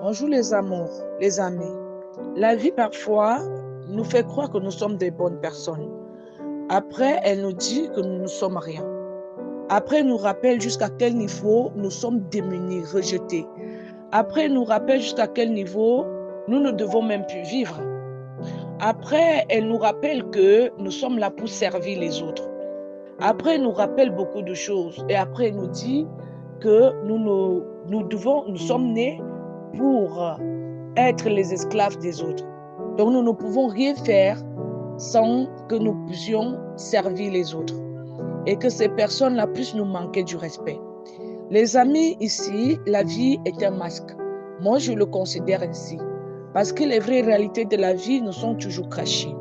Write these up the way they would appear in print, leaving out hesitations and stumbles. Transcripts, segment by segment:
Bonjour les amours, les amis. La vie parfois nous fait croire que nous sommes des bonnes personnes. Après, elle nous dit que nous ne sommes rien. Après, elle nous rappelle jusqu'à quel niveau nous sommes démunis, rejetés. Après, elle nous rappelle jusqu'à quel niveau nous ne devons même plus vivre. Après, elle nous rappelle que nous sommes là pour servir les autres. Après, elle nous rappelle beaucoup de choses. Et après, elle nous dit que nous sommes nés pour être les esclaves des autres. Donc, nous ne pouvons rien faire sans que nous puissions servir les autres et que ces personnes-là puissent nous manquer du respect. Les amis, ici, la vie est un masque. Moi, je le considère ainsi parce que les vraies réalités de la vie nous sont toujours cachées.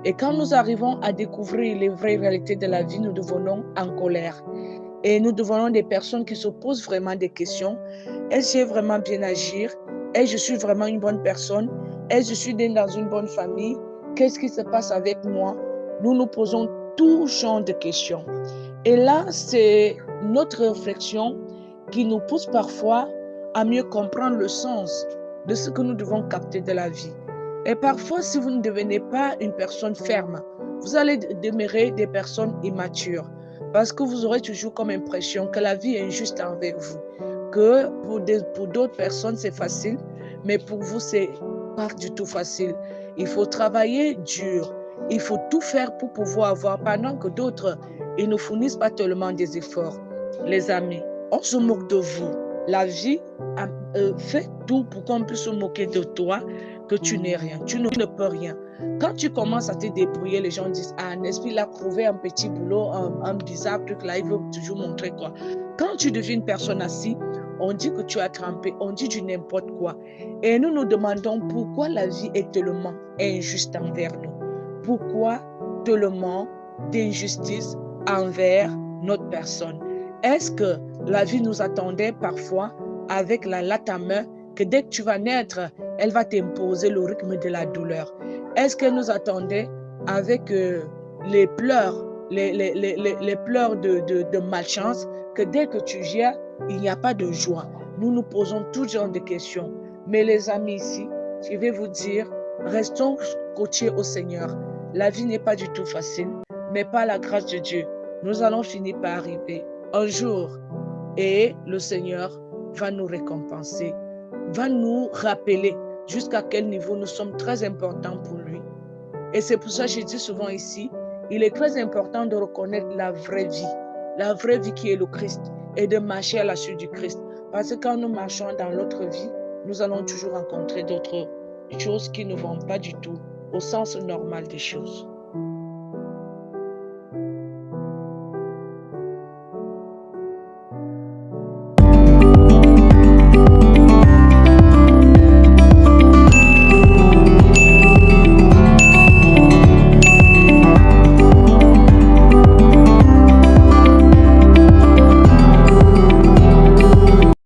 Et quand nous arrivons à découvrir les vraies réalités de la vie, nous devenons en colère. Et nous devenons des personnes qui se posent vraiment des questions. Est-ce que j'ai vraiment bien agir? Est-ce que je suis vraiment une bonne personne? Est-ce que je suis né dans une bonne famille? Qu'est-ce qui se passe avec moi? Nous nous posons tout genre de questions. Et là, c'est notre réflexion qui nous pousse parfois à mieux comprendre le sens de ce que nous devons capter de la vie. Et parfois, si vous ne devenez pas une personne ferme, vous allez demeurer des personnes immatures parce que vous aurez toujours comme impression que la vie est injuste envers vous, que pour d'autres personnes, c'est facile, mais pour vous, c'est pas du tout facile. Il faut travailler dur. Il faut tout faire pour pouvoir avoir, pendant que d'autres, ils ne fournissent pas tellement des efforts. Les amis, on se moque de vous. La vie fait tout pour qu'on puisse se moquer de toi, que tu n'es rien, tu ne peux rien. Quand tu commences à te débrouiller, les gens disent, ah, n'est-ce qu'il a trouvé un petit boulot, un bizarre truc là, il veut toujours montrer quoi. Quand tu deviens une personne assise, on dit que tu as trempé, on dit du n'importe quoi. Et nous nous demandons pourquoi la vie est tellement injuste envers nous. Pourquoi tellement d'injustice envers notre personne? Est-ce que la vie nous attendait parfois avec la latte à main que dès que tu vas naître, elle va t'imposer le rythme de la douleur? Est-ce qu'elle nous attendait avec les pleurs, les pleurs de malchance, que dès que tu viens, il n'y a pas de joie? Nous nous posons tout genre de questions. Mais les amis ici, je vais vous dire, restons scotchés au Seigneur. La vie n'est pas du tout facile, mais par la grâce de Dieu, nous allons finir par arriver un jour et le Seigneur va nous récompenser, va nous rappeler jusqu'à quel niveau nous sommes très importants pour lui. Et c'est pour ça que je dis souvent ici, il est très important de reconnaître la vraie vie qui est le Christ, et de marcher à la suite du Christ. Parce que quand nous marchons dans l'autre vie, nous allons toujours rencontrer d'autres choses qui ne vont pas du tout au sens normal des choses.